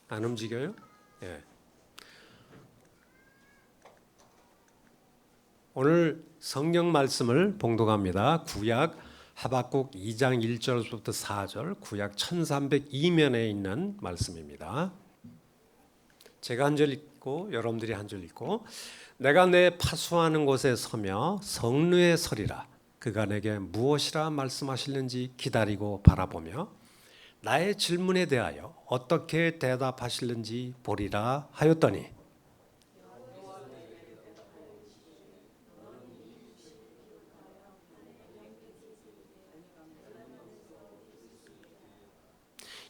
안 움직여요? 예. 오늘 성경 말씀을 봉독합니다. 구약 하박국 2장 1절부터 4절, 구약 1302면에 있는 말씀입니다. 제가 한 절 읽고 여러분들이 한 절 읽고, 내가 내 파수하는 곳에 서며 성루에 서리라. 그가 내게 무엇이라 말씀하실는지 기다리고 바라보며 나의 질문에 대하여 어떻게 대답하실는지 보리라 하였더니,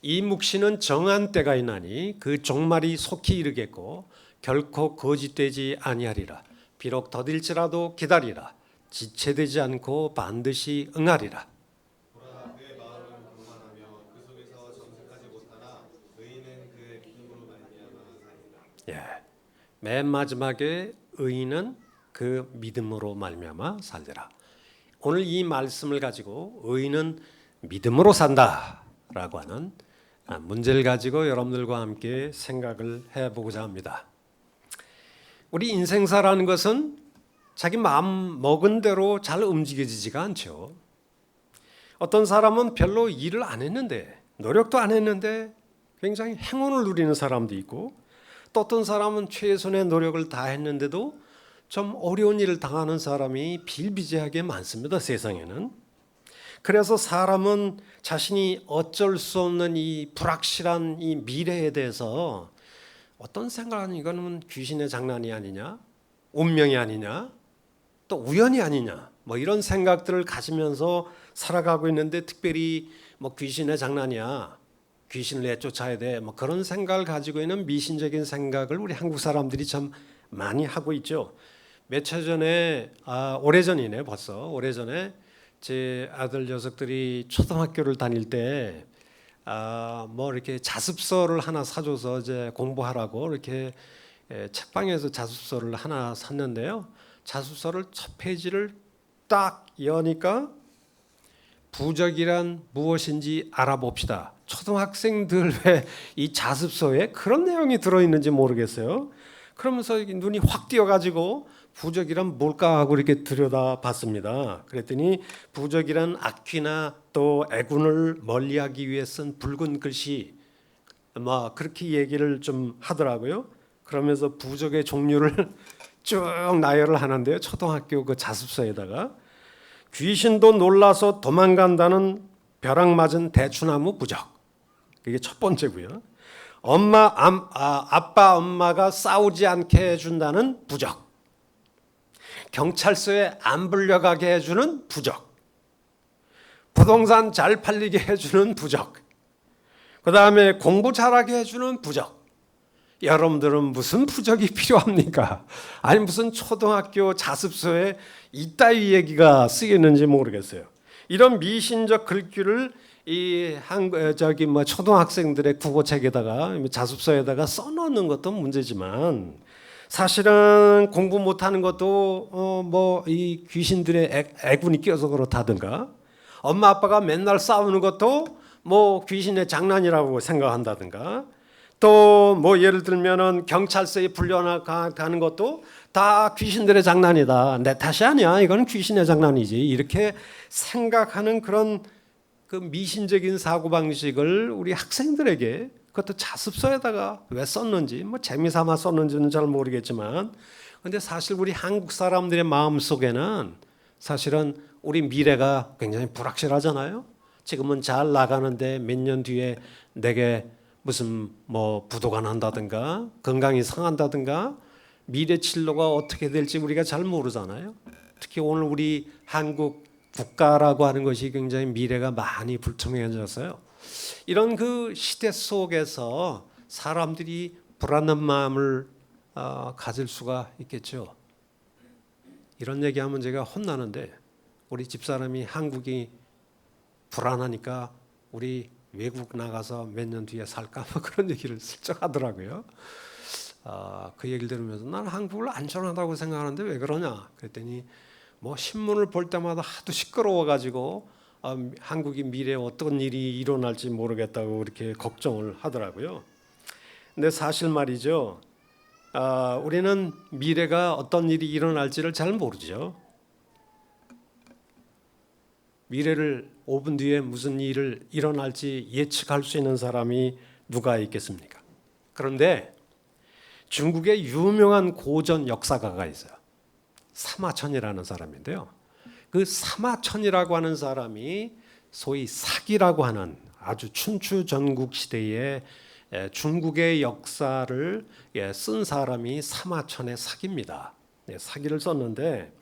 이 묵시는 정한 때가 있나니 그 종말이 속히 이르겠고 결코 거짓되지 아니하리라. 비록 더딜지라도 기다리라. 지체되지 않고 반드시 응하리라. 보라 그의 마음은 교만하며 그 속에서 정직하지 못하나 의인은 그의 믿음으로 말미암아 살리라. 예. 맨 마지막에 의인은 그 믿음으로 말미암아 살리라. 오늘 이 말씀을 가지고 의인은 믿음으로 산다라고 하는 문제를 가지고 여러분들과 함께 생각을 해보고자 합니다. 우리 인생사라는 것은 자기 마음 먹은 대로 잘 움직여지지가 않죠. 어떤 사람은 별로 일을 안 했는데, 노력도 안 했는데 굉장히 행운을 누리는 사람도 있고, 또 어떤 사람은 최선의 노력을 다했는데도 좀 어려운 일을 당하는 사람이 비일비재하게 많습니다, 세상에는. 그래서 사람은 자신이 어쩔 수 없는 이 불확실한 이 미래에 대해서 어떤 생각은 이거는 귀신의 장난이 아니냐, 운명이 아니냐, 또 우연이 아니냐, 뭐 이런 생각들을 가지면서 살아가고 있는데, 특별히 뭐 귀신의 장난이야, 귀신을 내쫓아야 돼, 뭐 그런 생각을 가지고 있는 미신적인 생각을 우리 한국 사람들이 참 많이 하고 있죠. 며칠 전에, 오래전이네, 벌써 오래전에 제 아들 녀석들이 초등학교를 다닐 때 뭐 이렇게 자습서를 하나 사줘서 이제 공부하라고 이렇게 책방에서 자습서를 하나 샀는데요. 자습서를 첫 페이지를 딱 여니까 부적이란 무엇인지 알아봅시다. 초등학생들 왜 이 자습서에 그런 내용이 들어있는지 모르겠어요. 그러면서 눈이 확 띄어가지고 부적이란 뭘까 하고 이렇게 들여다봤습니다. 그랬더니 부적이란 악귀나 또 애군을 멀리하기 위해 쓴 붉은 글씨, 뭐 그렇게 얘기를 좀 하더라고요. 그러면서 부적의 종류를 쭉 나열을 하는데요. 초등학교 그 자습서에다가 귀신도 놀라서 도망간다는 벼락 맞은 대추나무 부적, 그게 첫 번째고요. 아빠 엄마가 싸우지 않게 해준다는 부적, 경찰서에 안 불려가게 해주는 부적, 부동산 잘 팔리게 해주는 부적, 그 다음에 공부 잘하게 해주는 부적. 여러분들은 무슨 부적이 필요합니까? 아니 무슨 초등학교 자습서에 이따위 얘기가 쓰이는지 모르겠어요. 이런 미신적 글귀를 초등학생들의 국어책에다가 자습서에다가 써놓는 것도 문제지만, 사실은 공부 못하는 것도 이 귀신들의 애군이 껴서 그렇다든가, 엄마 아빠가 맨날 싸우는 것도 뭐 귀신의 장난이라고 생각한다든가, 또 뭐 예를 들면은 경찰서에 불려가는 것도 다 귀신들의 장난이다, 내 탓이 아니야, 이건 귀신의 장난이지, 이렇게 생각하는 그런 그 미신적인 사고방식을 우리 학생들에게, 그것도 자습서에다가 왜 썼는지, 뭐 재미삼아 썼는지는 잘 모르겠지만, 근데 사실 우리 한국 사람들의 마음속에는 사실은 우리 미래가 굉장히 불확실하잖아요. 지금은 잘 나가는데 몇 년 뒤에 내게 무슨 뭐 부도가 난다든가 건강이 상한다든가 미래 진로가 어떻게 될지 우리가 잘 모르잖아요. 특히 오늘 우리 한국 국가라고 하는 것이 굉장히 미래가 많이 불투명해졌어요. 이런 그 시대 속에서 사람들이 불안한 마음을 가질 수가 있겠죠. 이런 얘기하면 제가 혼나는데, 우리 집사람이 한국이 불안하니까 우리 외국 나가서 몇 년 뒤에 살까 뭐 그런 얘기를 슬쩍 하더라고요. 그 얘기를 들으면서 난 한국을 안전하다고 생각하는데 왜 그러냐 그랬더니, 뭐 신문을 볼 때마다 하도 시끄러워가지고 한국이 미래에 어떤 일이 일어날지 모르겠다고 이렇게 걱정을 하더라고요. 근데 사실 말이죠. 우리는 미래가 어떤 일이 일어날지를 잘 모르죠. 미래를 5분 뒤에 무슨 일을 일어날지 예측할 수 있는 사람이 누가 있겠습니까? 그런데 중국의 유명한 고전 역사가가 있어요. 사마천이라는 사람인데요. 그 사마천이라고 하는 사람이 소위 사기라고 하는 아주 춘추 전국 시대의 중국의 역사를 쓴 사람이 사마천의 사기입니다. 사기를 썼는데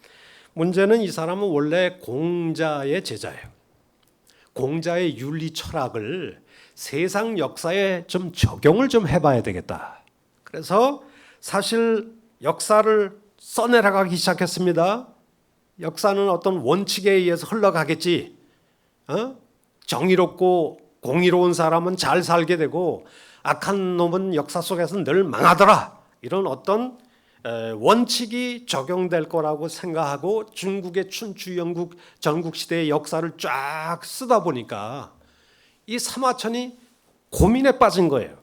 문제는 이 사람은 원래 공자의 제자예요. 공자의 윤리 철학을 세상 역사에 좀 적용을 좀 해봐야 되겠다. 그래서 사실 역사를 써내려가기 시작했습니다. 역사는 어떤 원칙에 의해서 흘러가겠지. 정의롭고 공의로운 사람은 잘 살게 되고 악한 놈은 역사 속에서 늘 망하더라. 이런 어떤 원칙이 적용될 거라고 생각하고 중국의 춘추 영국 전국 시대의 역사를 쫙 쓰다 보니까 이 사마천이 고민에 빠진 거예요.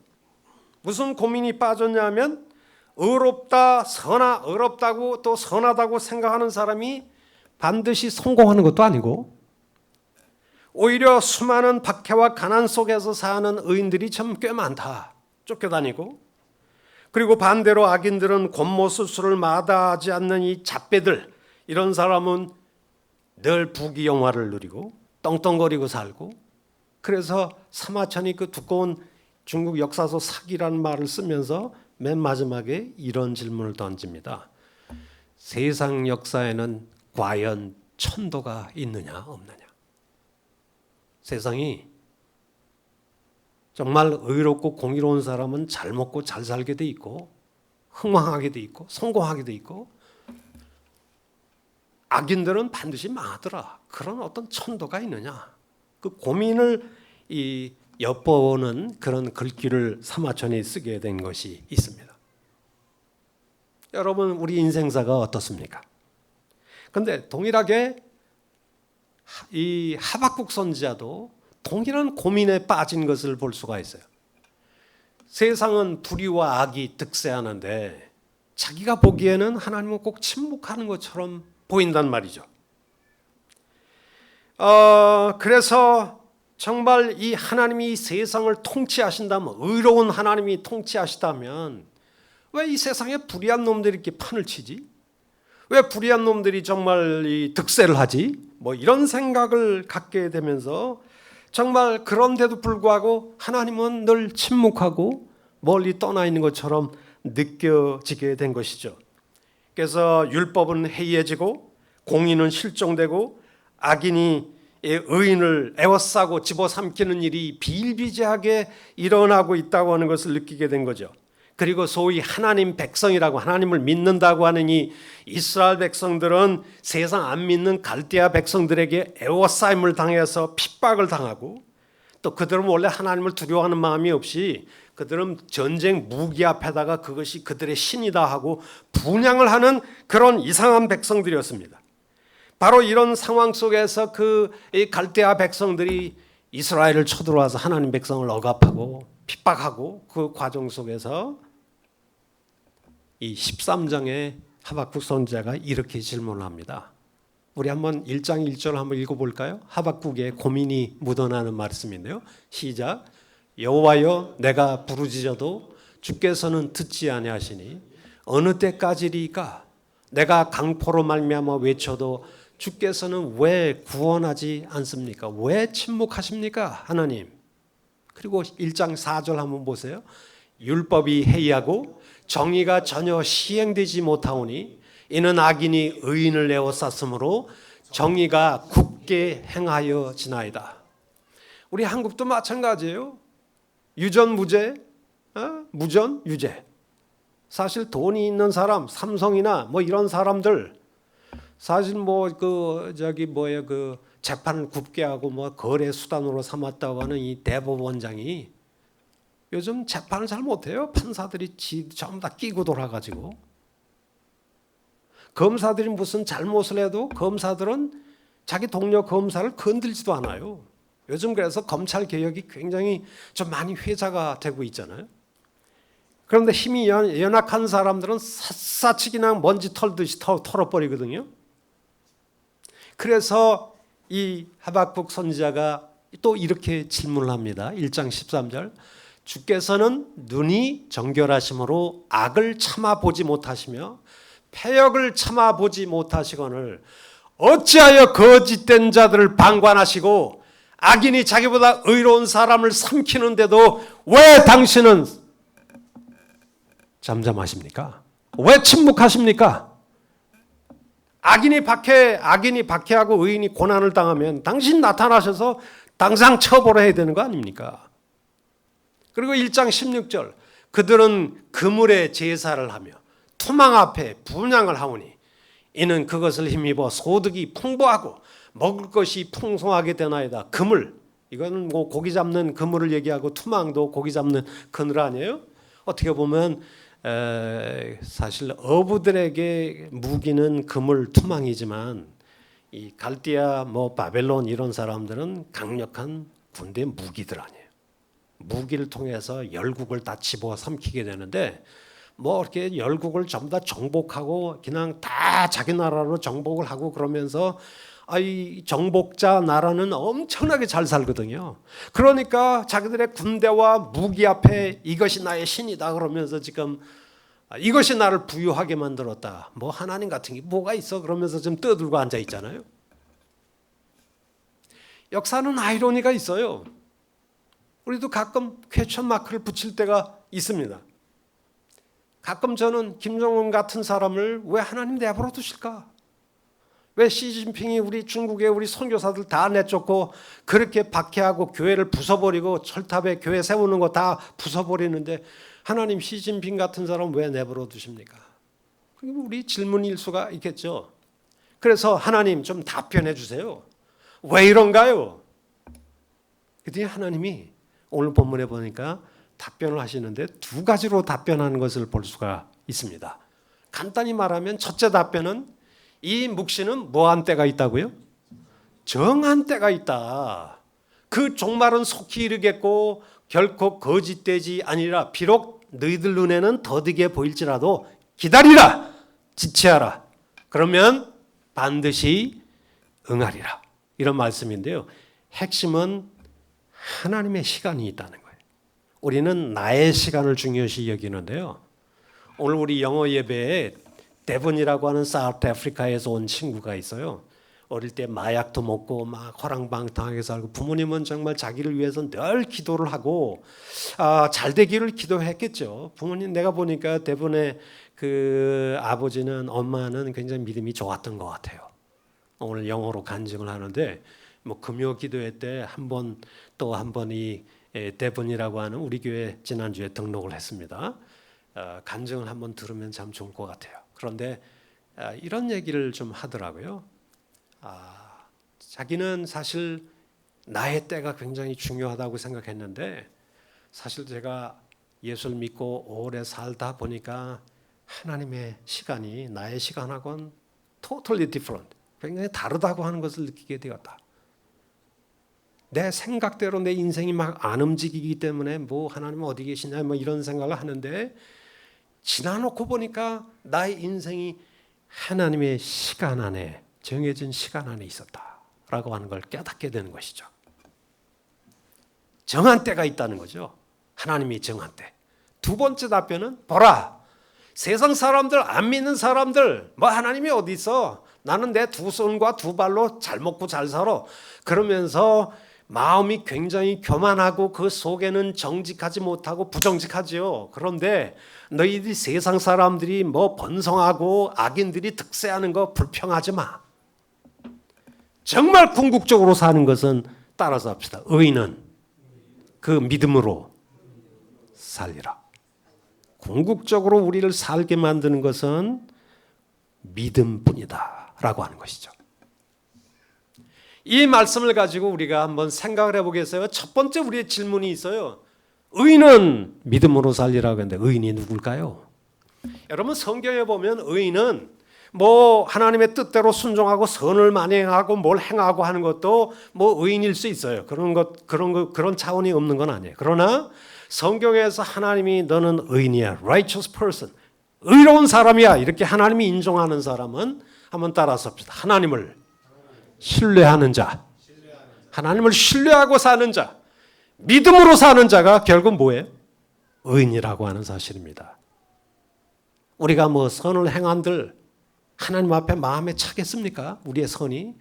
무슨 고민이 빠졌냐면 어렵다고 또 선하다고 생각하는 사람이 반드시 성공하는 것도 아니고 오히려 수많은 박해와 가난 속에서 사는 의인들이 참 꽤 많다. 쫓겨다니고 그리고 반대로 악인들은 곤모술수를 마다하지 않는 이 잡배들 이런 사람은 늘 부귀영화를 누리고 떵떵거리고 살고 그래서 사마천이 그 두꺼운 중국 역사서 사기라는 말을 쓰면서 맨 마지막에 이런 질문을 던집니다. 세상 역사에는 과연 천도가 있느냐 없느냐. 세상이 정말 의롭고 공의로운 사람은 잘 먹고 잘 살게 돼 있고 흥왕하게 돼 있고 성공하게 돼 있고 악인들은 반드시 망하더라. 그런 어떤 천도가 있느냐. 그 고민을 엿보는 그런 글귀를 사마천이 쓰게 된 것이 있습니다. 여러분 우리 인생사가 어떻습니까? 그런데 동일하게 이 하박국 선지자도 동일한 고민에 빠진 것을 볼 수가 있어요. 세상은 불의와 악이 득세하는데 자기가 보기에는 하나님은 꼭 침묵하는 것처럼 보인단 말이죠. 그래서 정말 이 하나님이 세상을 통치하신다면 의로운 하나님이 통치하시다면 왜 이 세상에 불의한 놈들이 이렇게 판을 치지? 왜 불의한 놈들이 정말 이 득세를 하지? 뭐 이런 생각을 갖게 되면서 정말 그런데도 불구하고 하나님은 늘 침묵하고 멀리 떠나 있는 것처럼 느껴지게 된 것이죠. 그래서 율법은 해이해지고 공의는 실종되고 악인이 의인을 애워싸고 집어삼키는 일이 비일비재하게 일어나고 있다고 하는 것을 느끼게 된 거죠. 그리고 소위 하나님 백성이라고 하나님을 믿는다고 하는 이 이스라엘 백성들은 세상 안 믿는 갈대아 백성들에게 애워싸임을 당해서 핍박을 당하고 또 그들은 원래 하나님을 두려워하는 마음이 없이 그들은 전쟁 무기 앞에다가 그것이 그들의 신이다 하고 분향을 하는 그런 이상한 백성들이었습니다. 바로 이런 상황 속에서 그 갈대아 백성들이 이스라엘을 쳐들어와서 하나님 백성을 억압하고 핍박하고 그 과정 속에서 이 13장의 하박국 선지자가 이렇게 질문을 합니다. 우리 한번 1장 1절 한번 읽어볼까요? 하박국의 고민이 묻어나는 말씀인데요. 시작. 여호와여 내가 부르짖어도 주께서는 듣지 아니하시니 어느 때까지리까? 내가 강포로 말미암아 외쳐도 주께서는 왜 구원하지 않습니까? 왜 침묵하십니까? 하나님. 그리고 1장 4절 한번 보세요. 율법이 해이하고 정의가 전혀 시행되지 못하오니 이는 악인이 의인을 에워쌌으므로 정의가 굳게 행하여 지나이다. 우리 한국도 마찬가지예요. 유전무죄, 무전, 유죄. 사실 돈이 있는 사람, 삼성이나 뭐 이런 사람들 사실 그 재판을 굽게 하고 뭐 거래 수단으로 삼았다고 하는 이 대법원장이 요즘 재판을 잘 못해요. 판사들이 전부 다 끼고 돌아가지고 검사들이 무슨 잘못을 해도 검사들은 자기 동료 검사를 건들지도 않아요. 요즘 그래서 검찰 개혁이 굉장히 좀 많이 회자가 되고 있잖아요. 그런데 힘이 연약한 사람들은 샅샅이 그냥 먼지 털듯이 털어버리거든요. 그래서 이 하박국 선지자가 또 이렇게 질문을 합니다. 1장 13절. 주께서는 눈이 정결하심으로 악을 참아보지 못하시며 패역을 참아보지 못하시거늘 어찌하여 거짓된 자들을 방관하시고 악인이 자기보다 의로운 사람을 삼키는데도 왜 당신은 잠잠하십니까? 왜 침묵하십니까? 악인이 박해하고 의인이 고난을 당하면 당신 나타나셔서 당장 처벌해야 되는 거 아닙니까? 그리고 1장 16절 그들은 그물에 제사를 하며 투망 앞에 분향을 하오니 이는 그것을 힘입어 소득이 풍부하고 먹을 것이 풍성하게 되나이다. 그물, 이거는 뭐 고기 잡는 그물을 얘기하고 투망도 고기 잡는 그늘 아니에요? 어떻게 보면 사실 어부들에게 무기는 그물, 투망이지만 이 갈대아, 뭐 바벨론 이런 사람들은 강력한 군대 무기들 아니에요. 무기를 통해서 열국을 다 집어 삼키게 되는데 뭐 이렇게 열국을 전부 다 정복하고 그냥 다 자기 나라로 정복을 하고 그러면서 이 정복자 나라는 엄청나게 잘 살거든요. 그러니까 자기들의 군대와 무기 앞에 이것이 나의 신이다 그러면서 지금 이것이 나를 부유하게 만들었다. 뭐 하나님 같은 게 뭐가 있어? 그러면서 좀 떠들고 앉아 있잖아요. 역사는 아이러니가 있어요. 우리도 가끔 퀘스천 마크를 붙일 때가 있습니다. 가끔 저는 김정은 같은 사람을 왜 하나님 내버려 두실까? 왜 시진핑이 우리 중국의 우리 선교사들 다 내쫓고 그렇게 박해하고 교회를 부숴버리고 철탑에 교회 세우는 거 다 부숴버리는데 하나님 시진핑 같은 사람 왜 내버려 두십니까? 우리 질문일 수가 있겠죠. 그래서 하나님 좀 답변해 주세요. 왜 이런가요? 그랬더니 하나님이 오늘 본문에 보니까 답변을 하시는데 두 가지로 답변하는 것을 볼 수가 있습니다. 간단히 말하면 첫째 답변은 이 묵시는 뭐한 때가 있다고요? 정한 때가 있다. 그 종말은 속히 이르겠고 결코 거짓되지 아니라 비록 너희들 눈에는 더디게 보일지라도 기다리라. 지체하라. 그러면 반드시 응하리라. 이런 말씀인데요. 핵심은 하나님의 시간이 있다는 거예요. 우리는 나의 시간을 중요시 여기는데요. 오늘 우리 영어 예배에 데본이라고 하는 사우트 아프리카에서 온 친구가 있어요. 어릴 때 마약도 먹고 막 허랑방탕하게 살고 부모님은 정말 자기를 위해서 늘 기도를 하고 잘 되기를 기도했겠죠. 부모님 내가 보니까 데본의 그 아버지는 엄마는 굉장히 믿음이 좋았던 것 같아요. 오늘 영어로 간증을 하는데 뭐 금요 기도회 때 한 번 또 한 번이 데본이라고 하는 우리 교회 지난주에 등록을 했습니다. 간증을 한번 들으면 참 좋을 것 같아요. 그런데 이런 얘기를 좀 하더라고요. 자기는 사실 나의 때가 굉장히 중요하다고 생각했는데 사실 제가 예수를 믿고 오래 살다 보니까 하나님의 시간이 나의 시간하고는 totally different, 굉장히 다르다고 하는 것을 느끼게 되었다. 내 생각대로 내 인생이 막 안 움직이기 때문에 뭐 하나님 어디 계시냐 뭐 이런 생각을 하는데 지나놓고 보니까 나의 인생이 하나님의 시간 안에 정해진 시간 안에 있었다라고 하는 걸 깨닫게 되는 것이죠. 정한 때가 있다는 거죠. 하나님이 정한 때. 두 번째 답변은 보라. 세상 사람들 안 믿는 사람들 뭐 하나님이 어디 있어? 나는 내 두 손과 두 발로 잘 먹고 잘 살아. 그러면서 마음이 굉장히 교만하고 그 속에는 정직하지 못하고 부정직하지요. 그런데 너희들이 세상 사람들이 뭐 번성하고 악인들이 득세하는 거 불평하지 마. 정말 궁극적으로 사는 것은 따라서 합시다. 의인은 그 믿음으로 살리라. 궁극적으로 우리를 살게 만드는 것은 믿음뿐이다 라고 하는 것이죠. 이 말씀을 가지고 우리가 한번 생각을 해보겠어요. 첫 번째 우리의 질문이 있어요. 의인은 믿음으로 살리라고 했는데 의인이 누굴까요? 여러분 성경에 보면 의인은 뭐 하나님의 뜻대로 순종하고 선을 많이 행하고 뭘 행하고 하는 것도 뭐 의인일 수 있어요. 그런 차원이 없는 건 아니에요. 그러나 성경에서 하나님이 너는 의인이야, righteous person, 의로운 사람이야 이렇게 하나님이 인정하는 사람은 한번 따라서 합시다. 하나님을 신뢰하는 자, 하나님을 신뢰하고 사는 자, 믿음으로 사는 자가 결국 뭐예요? 의인이라고 하는 사실입니다. 우리가 뭐 선을 행한들 하나님 앞에 마음에 차겠습니까? 우리의 선이.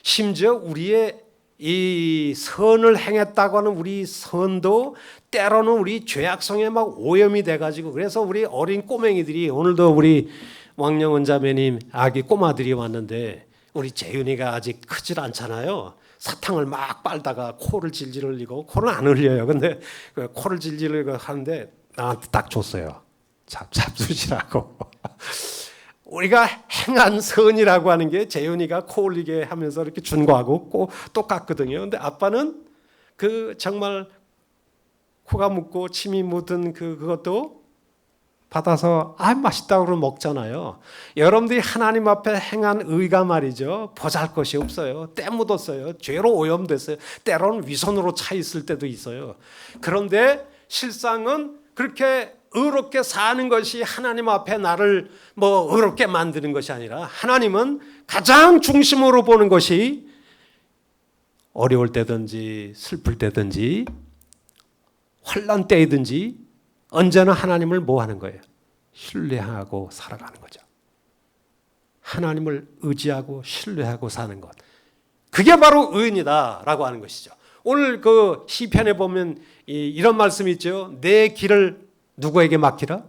심지어 우리의 이 선을 행했다고 하는 우리 선도 때로는 우리 죄악성에 막 오염이 돼가지고, 그래서 우리 어린 꼬맹이들이, 오늘도 우리 왕영은 자매님 아기 꼬마들이 왔는데 우리 재윤이가 아직 크질 않잖아요. 사탕을 막 빨다가 코를 질질 흘리고, 코는 안 흘려요. 근데 코를 질질 흘리고 하는데 나한테 딱 줬어요. 잡수시라고. 우리가 행한 선이라고 하는 게 재윤이가 코 흘리게 하면서 이렇게 준 거하고 똑같거든요. 근데 아빠는 그 정말 코가 묻고 침이 묻은 그것도 받아서 맛있다고 그러면 먹잖아요. 여러분들이 하나님 앞에 행한 의가 말이죠, 보잘것이 없어요. 때 묻었어요. 죄로 오염됐어요. 때로는 위선으로 차 있을 때도 있어요. 그런데 실상은 그렇게 의롭게 사는 것이 하나님 앞에 나를 뭐 의롭게 만드는 것이 아니라, 하나님은 가장 중심으로 보는 것이 어려울 때든지 슬플 때든지 환난 때이든지 언제나 하나님을 뭐 하는 거예요? 신뢰하고 살아가는 거죠. 하나님을 의지하고 신뢰하고 사는 것, 그게 바로 의인이다라고 하는 것이죠. 오늘 그 시편에 보면 이런 말씀이 있죠. 내 길을 누구에게 맡기라?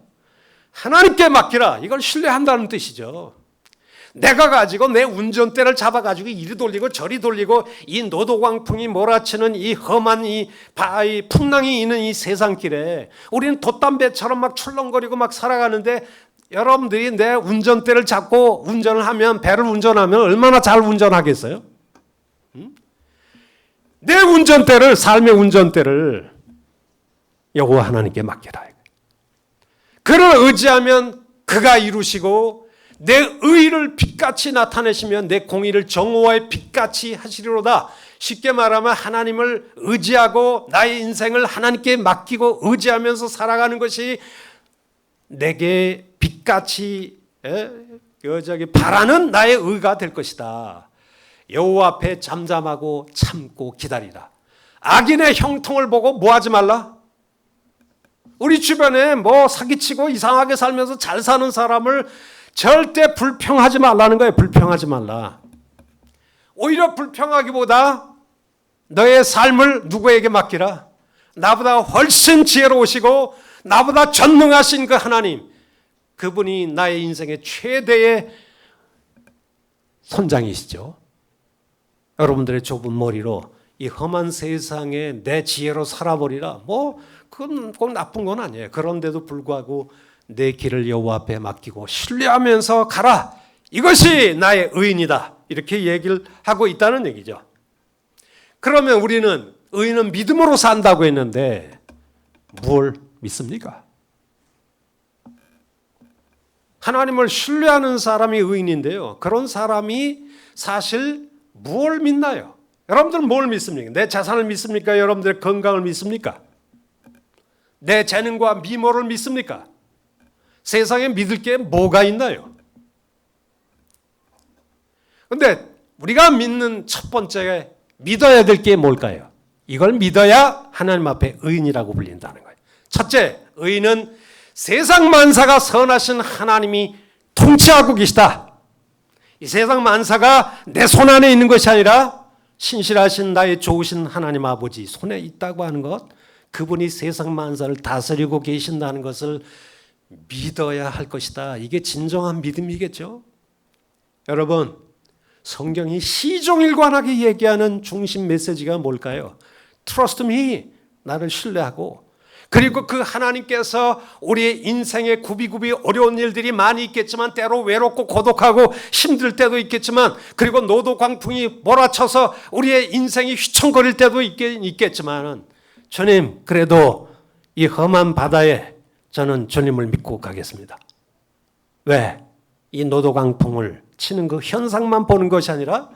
하나님께 맡기라. 이걸 신뢰한다는 뜻이죠. 내가 가지고 내 운전대를 잡아가지고 이리 돌리고 저리 돌리고 이 노도광풍이 몰아치는 이 험한 이 풍랑이 있는 이 세상길에 우리는 돛담배처럼 막 출렁거리고 막 살아가는데, 여러분들이 내 운전대를 잡고 운전을 하면, 배를 운전하면 얼마나 잘 운전하겠어요? 내 운전대를, 삶의 운전대를 여호와 하나님께 맡겨라. 그를 의지하면 그가 이루시고, 내 의를 빛같이 나타내시면 내 공의를 정오와의 빛같이 하시리로다. 쉽게 말하면 하나님을 의지하고 나의 인생을 하나님께 맡기고 의지하면서 살아가는 것이 내게 빛같이 바라는 나의 의가 될 것이다. 여호와 앞에 잠잠하고 참고 기다리라. 악인의 형통을 보고 뭐하지 말라? 우리 주변에 뭐 사기치고 이상하게 살면서 잘 사는 사람을 절대 불평하지 말라는 거예요. 불평하지 말라. 오히려 불평하기보다 너의 삶을 누구에게 맡기라? 나보다 훨씬 지혜로우시고 나보다 전능하신 그 하나님, 그분이 나의 인생의 최대의 선장이시죠. 여러분들의 좁은 머리로 이 험한 세상에 내 지혜로 살아버리라, 그건 꼭 나쁜 건 아니에요. 그런데도 불구하고 내 길을 여호와 앞에 맡기고 신뢰하면서 가라. 이것이 나의 의인이다. 이렇게 얘기를 하고 있다는 얘기죠. 그러면 우리는 의인은 믿음으로 산다고 했는데 뭘 믿습니까? 하나님을 신뢰하는 사람이 의인인데요. 그런 사람이 사실 뭘 믿나요? 여러분들은 뭘 믿습니까? 내 자산을 믿습니까? 여러분들의 건강을 믿습니까? 내 재능과 미모를 믿습니까? 세상에 믿을 게 뭐가 있나요? 그런데 우리가 믿는 첫 번째 믿어야 될 게 뭘까요? 이걸 믿어야 하나님 앞에 의인이라고 불린다는 거예요. 첫째, 의인은 세상 만사가 선하신 하나님이 통치하고 계시다. 이 세상 만사가 내 손 안에 있는 것이 아니라 신실하신 나의 좋으신 하나님 아버지 손에 있다고 하는 것, 그분이 세상 만사를 다스리고 계신다는 것을 믿어야 할 것이다. 이게 진정한 믿음이겠죠. 여러분, 성경이 시종일관하게 얘기하는 중심 메시지가 뭘까요? Trust me, 나를 신뢰하고, 그리고 그 하나님께서 우리의 인생에 굽이굽이 어려운 일들이 많이 있겠지만, 때로 외롭고 고독하고 힘들 때도 있겠지만, 그리고 노도 광풍이 몰아쳐서 우리의 인생이 휘청거릴 때도 있겠지만, 주님, 그래도 이 험한 바다에 저는 주님을 믿고 가겠습니다. 왜? 이 노도 광풍을 치는 그 현상만 보는 것이 아니라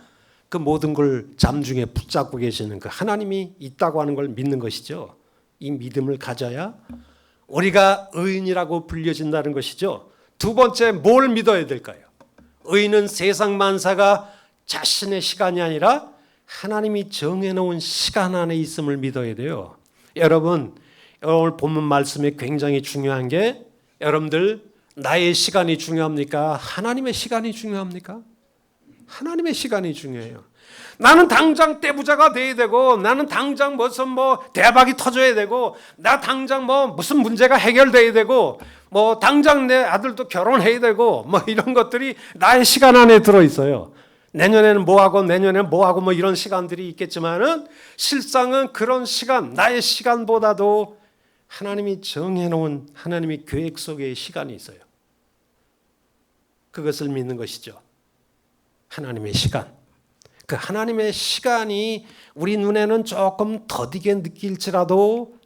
그 모든 걸 잠중에 붙잡고 계시는 그 하나님이 있다고 하는 걸 믿는 것이죠. 이 믿음을 가져야 우리가 의인이라고 불려진다는 것이죠. 두 번째, 뭘 믿어야 될까요? 의인은 세상 만사가 자신의 시간이 아니라 하나님이 정해놓은 시간 안에 있음을 믿어야 돼요. 여러분, 오늘 본문 말씀에 굉장히 중요한 게, 여러분들 나의 시간이 중요합니까? 하나님의 시간이 중요합니까? 하나님의 시간이 중요해요. 나는 당장 떼부자가 돼야 되고, 나는 당장 무슨 대박이 터져야 되고, 나 당장 무슨 문제가 해결돼야 되고, 당장 내 아들도 결혼해야 되고, 이런 것들이 나의 시간 안에 들어 있어요. 내년에는 뭐하고 내년에는 뭐하고 이런 시간들이 있겠지만은, 실상은 그런 시간, 나의 시간보다도 하나님이 정해놓은 하나님의 계획 속에 시간이 있어요. 그것을 믿는 것이죠. 하나님의 시간. 그 하나님의 시간이 우리 눈에는 조금 더디게 느낄지라도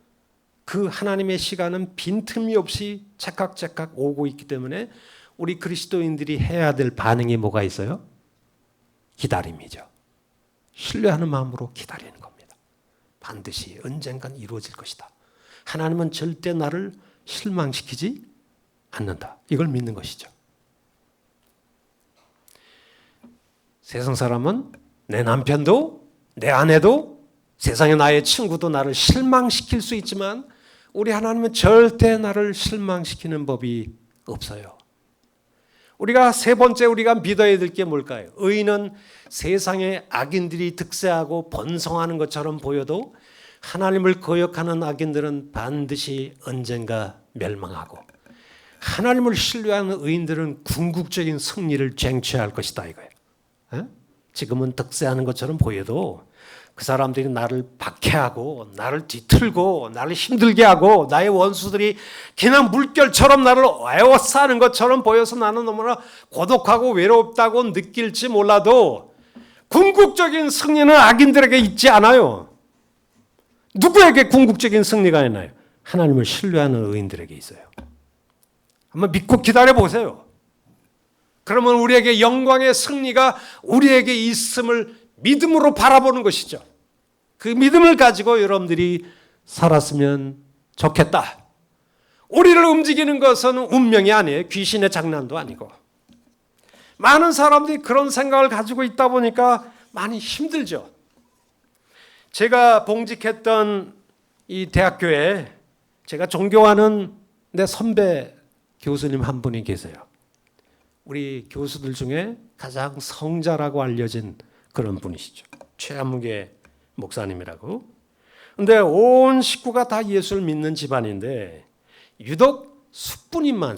그 하나님의 시간은 빈틈이 없이 찰칵찰칵 오고 있기 때문에 우리 그리스도인들이 해야 될 반응이 뭐가 있어요? 기다림이죠. 신뢰하는 마음으로 기다리는 겁니다. 반드시 언젠간 이루어질 것이다. 하나님은 절대 나를 실망시키지 않는다. 이걸 믿는 것이죠. 세상 사람은 내 남편도 내 아내도 세상의 나의 친구도 나를 실망시킬 수 있지만 우리 하나님은 절대 나를 실망시키는 법이 없어요. 우리가 세 번째 우리가 믿어야 될 게 뭘까요? 의인은 세상의 악인들이 득세하고 번성하는 것처럼 보여도 하나님을 거역하는 악인들은 반드시 언젠가 멸망하고, 하나님을 신뢰하는 의인들은 궁극적인 승리를 쟁취할 것이다 이거예요. 지금은 득세하는 것처럼 보여도 그 사람들이 나를 박해하고 나를 뒤틀고 나를 힘들게 하고 나의 원수들이 그냥 물결처럼 나를 에워싸는 것처럼 보여서 나는 너무나 고독하고 외롭다고 느낄지 몰라도 궁극적인 승리는 악인들에게 있지 않아요. 누구에게 궁극적인 승리가 있나요? 하나님을 신뢰하는 의인들에게 있어요. 한번 믿고 기다려 보세요. 그러면 우리에게 영광의 승리가 우리에게 있음을 믿음으로 바라보는 것이죠. 그 믿음을 가지고 여러분들이 살았으면 좋겠다. 우리를 움직이는 것은 운명이 아니에요. 귀신의 장난도 아니고. 많은 사람들이 그런 생각을 가지고 있다 보니까 많이 힘들죠. 제가 봉직했던 이 대학교에 제가 존경하는 내 선배 교수님 한 분이 계세요. 우리 교수들 중에 가장 성자라고 알려진 그런 분이시죠. 최한무개 목사님이라고. 근데 온 식구가 다 예수를 믿는 집안인데 유독 숙모님만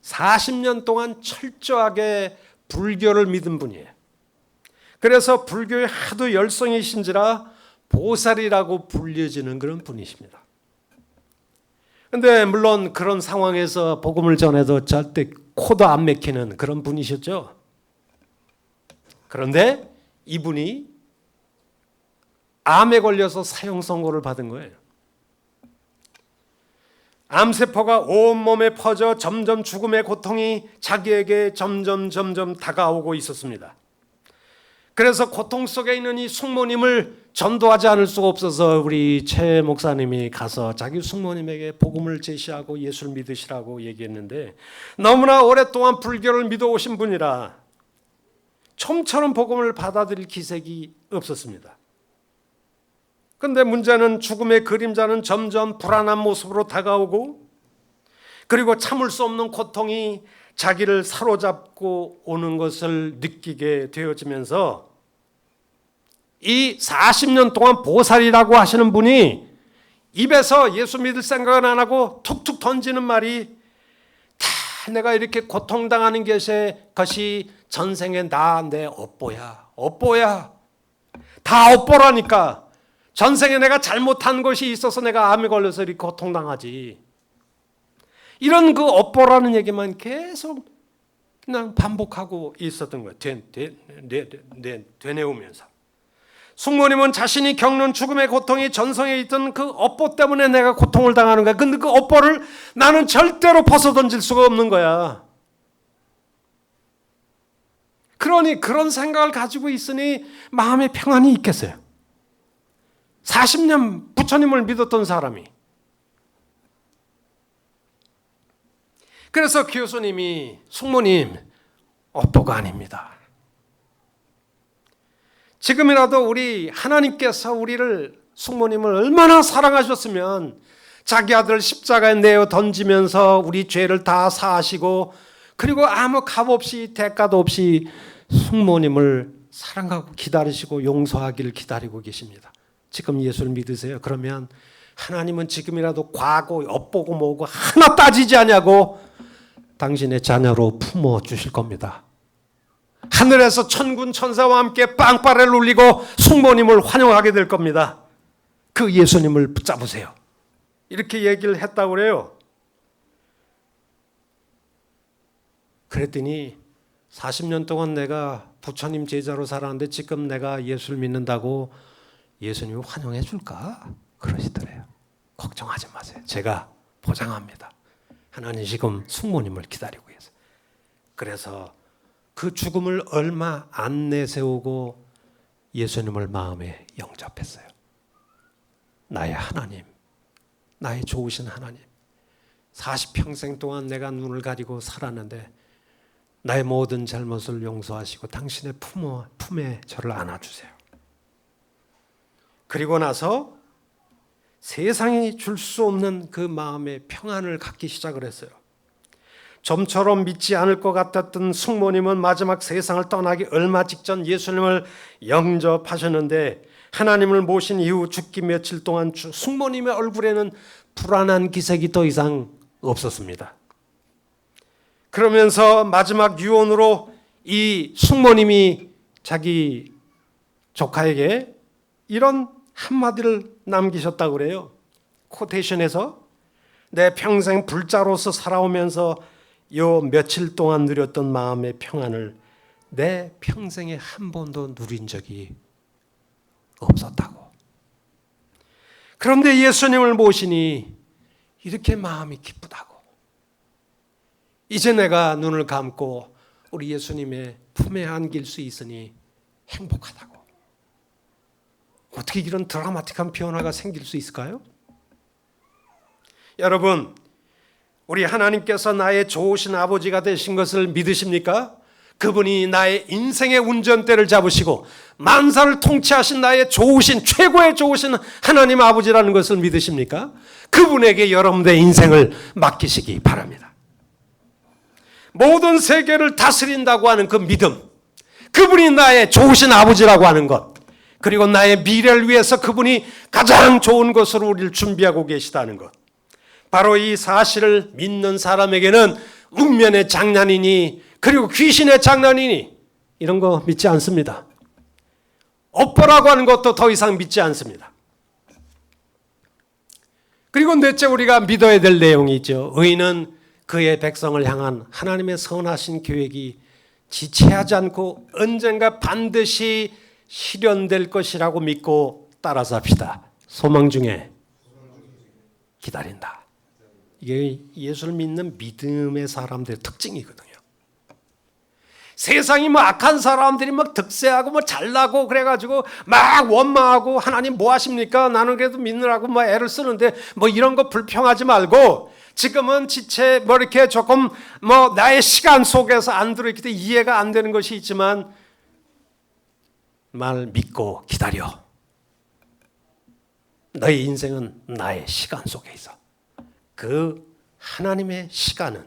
40년 동안 철저하게 불교를 믿은 분이에요. 그래서 불교에 하도 열성이신지라 보살이라고 불려지는 그런 분이십니다. 근데 물론 그런 상황에서 복음을 전해도 절대 코도 안 막히는 그런 분이셨죠. 그런데 이분이 암에 걸려서 사형 선고를 받은 거예요. 암세포가 온몸에 퍼져 점점 죽음의 고통이 자기에게 점점 다가오고 있었습니다. 그래서 고통 속에 있는 이 숙모님을 전도하지 않을 수가 없어서 우리 최 목사님이 가서 자기 숙모님에게 복음을 제시하고 예수를 믿으시라고 얘기했는데, 너무나 오랫동안 불교를 믿어오신 분이라 좀처럼 복음을 받아들일 기색이 없었습니다. 그런데 문제는 죽음의 그림자는 점점 불안한 모습으로 다가오고, 그리고 참을 수 없는 고통이 자기를 사로잡고 오는 것을 느끼게 되어지면서 이 40년 동안 보살이라고 하시는 분이 입에서 예수 믿을 생각은 안 하고 툭툭 던지는 말이, 다 내가 이렇게 고통당하는 것이 전생에 내 업보야. 다 업보라니까. 전생에 내가 잘못한 것이 있어서 내가 암에 걸려서 이렇게 고통당하지. 이런 그 업보라는 얘기만 계속 그냥 반복하고 있었던 거예요. 되뇌우면서. 숙모님은 자신이 겪는 죽음의 고통이 전생에 있던 그 업보 때문에 내가 고통을 당하는 거야. 근데 그 업보를 나는 절대로 벗어던질 수가 없는 거야. 그러니 그런 생각을 가지고 있으니 마음의 평안이 있겠어요? 40년 부처님을 믿었던 사람이. 그래서 교수님이 숙모님, 업보가 아닙니다. 지금이라도 우리 하나님께서 우리를 숙모님을 얼마나 사랑하셨으면 자기 아들 십자가에 내어 던지면서 우리 죄를 다 사하시고 그리고 아무 값 없이 대가도 없이 숙모님을 사랑하고 기다리시고 용서하기를 기다리고 계십니다. 지금 예수를 믿으세요? 그러면 하나님은 지금이라도 과거 엿보고 뭐고 하나 따지지 않냐고 당신의 자녀로 품어 주실 겁니다. 하늘에서 천군 천사와 함께 빵빠레를 울리고 숙모님을 환영하게 될 겁니다. 그 예수님을 붙잡으세요. 이렇게 얘기를 했다고 그래요. 그랬더니 40년 동안 내가 부처님 제자로 살았는데 지금 내가 예수를 믿는다고 예수님이 환영해 줄까? 그러시더래요. 걱정하지 마세요. 제가 보장합니다. 하나님 지금 숙모님을 기다리고 계세요. 그래서 그 죽음을 얼마 안 내세우고 예수님을 마음에 영접했어요. 나의 하나님, 나의 좋으신 하나님, 40평생 동안 내가 눈을 가리고 살았는데 나의 모든 잘못을 용서하시고 당신의 품에 저를 안아주세요. 그리고 나서 세상이 줄 수 없는 그 마음의 평안을 갖기 시작을 했어요. 좀처럼 믿지 않을 것 같았던 숙모님은 마지막 세상을 떠나기 얼마 직전 예수님을 영접하셨는데 하나님을 모신 이후 죽기 며칠 동안 숙모님의 얼굴에는 불안한 기색이 더 이상 없었습니다. 그러면서 마지막 유언으로 이 숙모님이 자기 조카에게 이런 한마디를 남기셨다고 그래요. 코테이션에서 내 평생 불자로서 살아오면서 요 며칠 동안 누렸던 마음의 평안을 내 평생에 한 번도 누린 적이 없었다고. 그런데 예수님을 모시니 이렇게 마음이 기쁘다고. 이제 내가 눈을 감고 우리 예수님의 품에 안길 수 있으니 행복하다고. 어떻게 이런 드라마틱한 변화가 생길 수 있을까요? 여러분, 우리 하나님께서 나의 좋으신 아버지가 되신 것을 믿으십니까? 그분이 나의 인생의 운전대를 잡으시고 만사를 통치하신 나의 좋으신 최고의 좋으신 하나님 아버지라는 것을 믿으십니까? 그분에게 여러분의 인생을 맡기시기 바랍니다. 모든 세계를 다스린다고 하는 그 믿음, 그분이 나의 좋으신 아버지라고 하는 것, 그리고 나의 미래를 위해서 그분이 가장 좋은 것으로 우리를 준비하고 계시다는 것, 바로 이 사실을 믿는 사람에게는 운명의 장난이니 그리고 귀신의 장난이니 이런 거 믿지 않습니다. 업보라고 하는 것도 더 이상 믿지 않습니다. 그리고 넷째 우리가 믿어야 될 내용이 있죠. 의인은 그의 백성을 향한 하나님의 선하신 계획이 지체하지 않고 언젠가 반드시 실현될 것이라고 믿고 따라서 합시다. 소망 중에 기다린다. 이게 예수를 믿는 믿음의 사람들의 특징이거든요. 세상이 뭐 악한 사람들이 막 득세하고 뭐 잘나고 그래가지고 막 원망하고 하나님 뭐 하십니까? 나는 그래도 믿느라고 뭐 애를 쓰는데 뭐 이런 거 불평하지 말고 지금은 지체 뭐 이렇게 조금 뭐 나의 시간 속에서 안 들어있기 때문에 이해가 안 되는 것이 있지만 말 믿고 기다려. 너의 인생은 나의 시간 속에 있어. 그 하나님의 시간은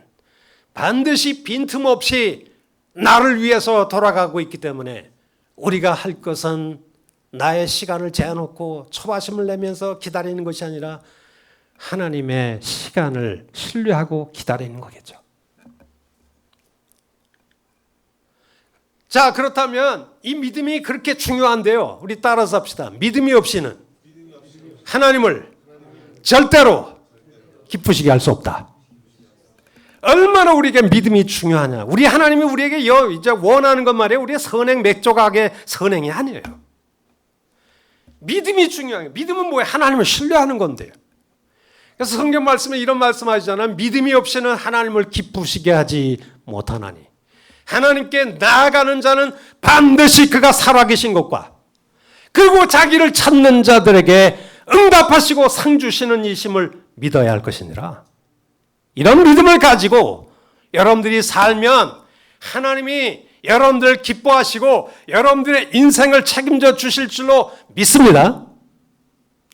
반드시 빈틈없이 나를 위해서 돌아가고 있기 때문에 우리가 할 것은 나의 시간을 재놓고 초바심을 내면서 기다리는 것이 아니라 하나님의 시간을 신뢰하고 기다리는 거겠죠. 자, 그렇다면 이 믿음이 그렇게 중요한데요. 우리 따라서 합시다. 믿음이 없이는 하나님을 절대로 기쁘시게 할 수 없다. 얼마나 우리에게 믿음이 중요하냐. 우리 하나님이 우리에게 이제 원하는 것 말이에요. 우리의 선행 맥조각의 선행이 아니에요. 믿음이 중요해요. 믿음은 뭐예요? 하나님을 신뢰하는 건데요. 그래서 성경 말씀에 이런 말씀하시잖아요. 믿음이 없이는 하나님을 기쁘시게 하지 못하나니. 하나님께 나아가는 자는 반드시 그가 살아계신 것과 그리고 자기를 찾는 자들에게 응답하시고 상 주시는 이심을 믿어야 할 것이니라. 이런 믿음을 가지고 여러분들이 살면 하나님이 여러분들 기뻐하시고 여러분들의 인생을 책임져 주실 줄로 믿습니다.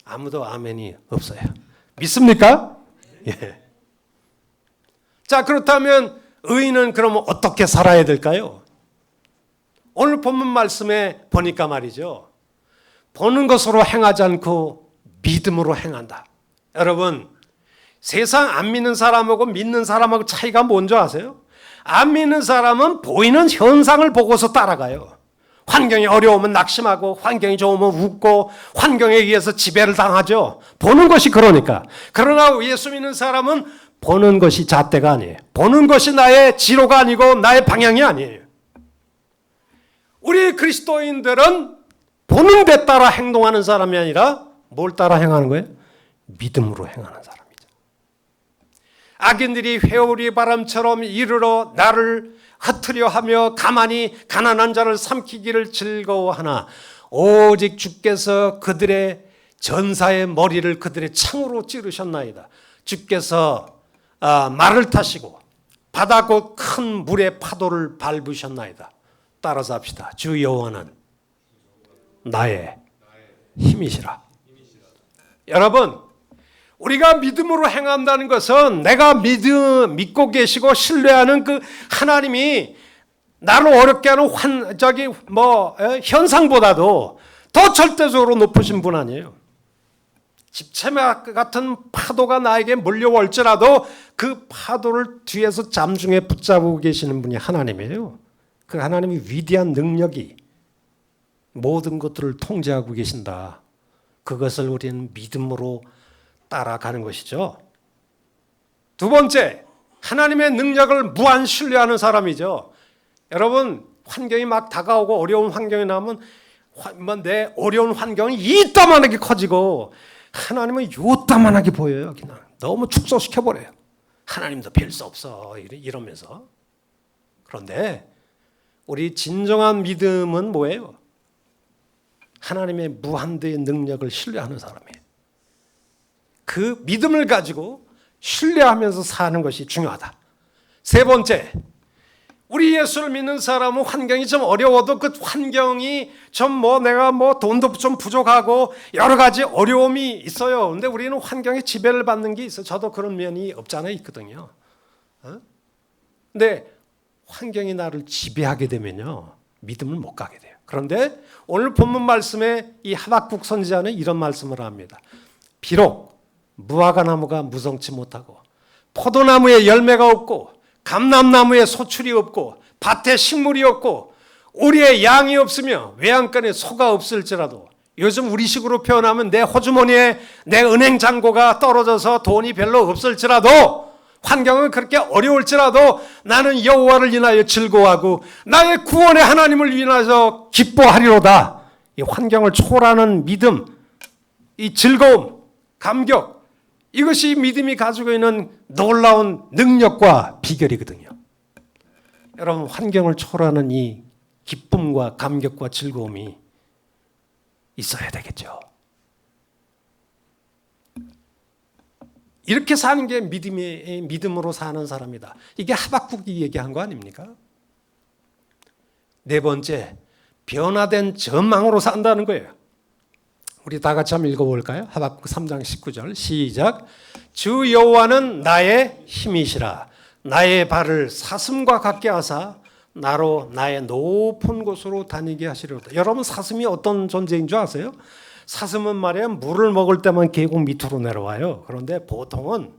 아무도 아멘이 없어요. 믿습니까? 예. 자, 그렇다면 의인은 그러면 어떻게 살아야 될까요? 오늘 본문 말씀에 보니까 말이죠. 보는 것으로 행하지 않고 믿음으로 행한다. 여러분, 세상 안 믿는 사람하고 믿는 사람하고 차이가 뭔지 아세요? 안 믿는 사람은 보이는 현상을 보고서 따라가요. 환경이 어려우면 낙심하고 환경이 좋으면 웃고 환경에 의해서 지배를 당하죠. 보는 것이 그러니까. 그러나 예수 믿는 사람은 보는 것이 잣대가 아니에요. 보는 것이 나의 지로가 아니고 나의 방향이 아니에요. 우리 그리스도인들은 보는 데 따라 행동하는 사람이 아니라 뭘 따라 행하는 거예요? 믿음으로 행하는 사람이죠. 악인들이 회오리 바람처럼 이르러 나를 흩으려 하며 가만히 가난한 자를 삼키기를 즐거워하나 오직 주께서 그들의 전사의 머리를 그들의 창으로 찌르셨나이다. 주께서 말을 타시고 바다 곧 큰 물의 파도를 밟으셨나이다. 따라서 합시다. 주 여호와는 나의 힘이시라. 여러분, 우리가 믿음으로 행한다는 것은 내가 믿고 계시고 신뢰하는 그 하나님이 나를 어렵게 하는 현상보다도 더 절대적으로 높으신 분 아니에요. 집채마 같은 파도가 나에게 몰려올지라도 그 파도를 뒤에서 잠중에 붙잡고 계시는 분이 하나님이에요. 그 하나님의 위대한 능력이 모든 것들을 통제하고 계신다. 그것을 우리는 믿음으로 따라가는 것이죠. 두 번째, 하나님의 능력을 무한 신뢰하는 사람이죠. 여러분, 환경이 막 다가오고 어려운 환경이 나오면 내 어려운 환경이 이따만하게 커지고 하나님은 요따만하게 보여요. 그냥 너무 축소시켜버려요. 하나님도 별 수 없어 이러면서. 그런데 우리 진정한 믿음은 뭐예요? 하나님의 무한대의 능력을 신뢰하는 사람이에요. 그 믿음을 가지고 신뢰하면서 사는 것이 중요하다. 세 번째, 우리 예수를 믿는 사람은 환경이 좀 어려워도 그 환경이 좀 내가 돈도 좀 부족하고 여러 가지 어려움이 있어요. 근데 우리는 환경에 지배를 받는 게 있어요. 저도 그런 면이 없잖아요. 있거든요. 근데 환경이 나를 지배하게 되면요, 믿음을 못 가게 돼요. 그런데 오늘 본문 말씀에 이 하박국 선지자는 이런 말씀을 합니다. 비록 무화과나무가 무성치 못하고 포도나무에 열매가 없고 감람나무에 소출이 없고 밭에 식물이 없고 우리의 양이 없으며 외양간에 소가 없을지라도, 요즘 우리식으로 표현하면 내 호주머니에 내 은행 잔고가 떨어져서 돈이 별로 없을지라도, 환경은 그렇게 어려울지라도 나는 여호와를 인하여 즐거워하고 나의 구원의 하나님을 인하여 기뻐하리로다. 이 환경을 초월하는 믿음, 이 즐거움, 감격, 이것이 믿음이 가지고 있는 놀라운 능력과 비결이거든요. 여러분, 환경을 초월하는 이 기쁨과 감격과 즐거움이 있어야 되겠죠. 이렇게 사는 게 믿음으로 사는 사람이다. 이게 하박국이 얘기한 거 아닙니까? 네 번째, 변화된 전망으로 산다는 거예요. 우리 다 같이 한번 읽어볼까요? 하박국 3장 19절 시작. 주 여호와는 나의 힘이시라. 나의 발을 사슴과 같게 하사 나로 나의 높은 곳으로 다니게 하시리로다. 여러분, 사슴이 어떤 존재인 줄 아세요? 사슴은 말이야 물을 먹을 때만 계곡 밑으로 내려와요. 그런데 보통은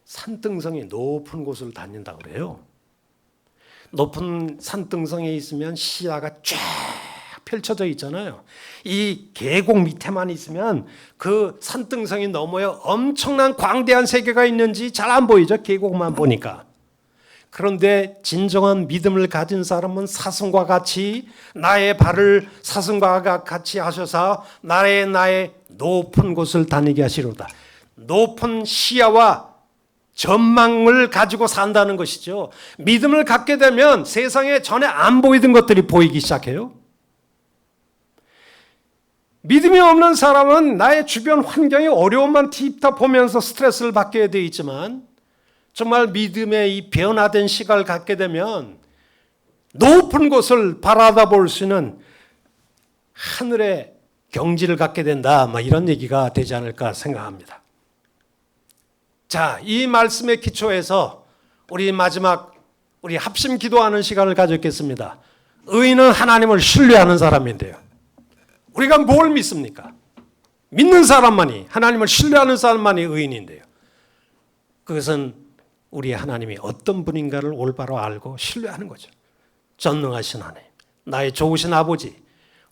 산등성이 높은 곳을 다닌다고 그래요. 높은 산등성에 있으면 시야가 쫙 펼쳐져 있잖아요. 이 계곡 밑에만 있으면 그 산등성이 너머에 엄청난 광대한 세계가 있는지 잘 안 보이죠. 계곡만 보니까. 그런데 진정한 믿음을 가진 사람은 사슴과 같이 나의 발을 사슴과 같이 하셔서 나의 높은 곳을 다니게 하시로다. 높은 시야와 전망을 가지고 산다는 것이죠. 믿음을 갖게 되면 세상에 전에 안 보이던 것들이 보이기 시작해요. 믿음이 없는 사람은 나의 주변 환경의 어려움만 딥다 보면서 스트레스를 받게 돼 있지만 정말 믿음의 이 변화된 시각을 갖게 되면 높은 곳을 바라다 볼 수 있는 하늘의 경지를 갖게 된다. 이런 얘기가 되지 않을까 생각합니다. 자, 이 말씀의 기초에서 우리 마지막 우리 합심 기도하는 시간을 가졌겠습니다. 의인은 하나님을 신뢰하는 사람인데요. 우리가 뭘 믿습니까? 믿는 사람만이, 하나님을 신뢰하는 사람만이 의인인데요. 그것은 우리 하나님이 어떤 분인가를 올바로 알고 신뢰하는 거죠. 전능하신 하나님, 나의 좋으신 아버지,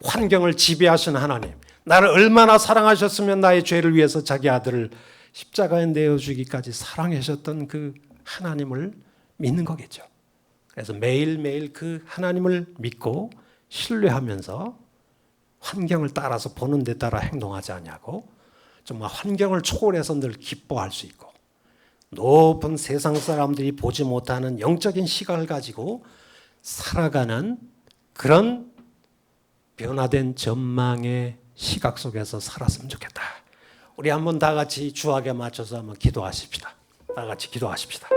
환경을 지배하신 하나님, 나를 얼마나 사랑하셨으면 나의 죄를 위해서 자기 아들을 십자가에 내어주기까지 사랑하셨던 그 하나님을 믿는 거겠죠. 그래서 매일매일 그 하나님을 믿고 신뢰하면서 환경을 따라서 보는 데 따라 행동하지 않냐고, 정말 환경을 초월해서 늘 기뻐할 수 있고 높은 세상 사람들이 보지 못하는 영적인 시각을 가지고 살아가는 그런 변화된 전망의 시각 속에서 살았으면 좋겠다. 우리 한번 다 같이 주악에 맞춰서 한번 기도하십시다. 다 같이 기도하십시다.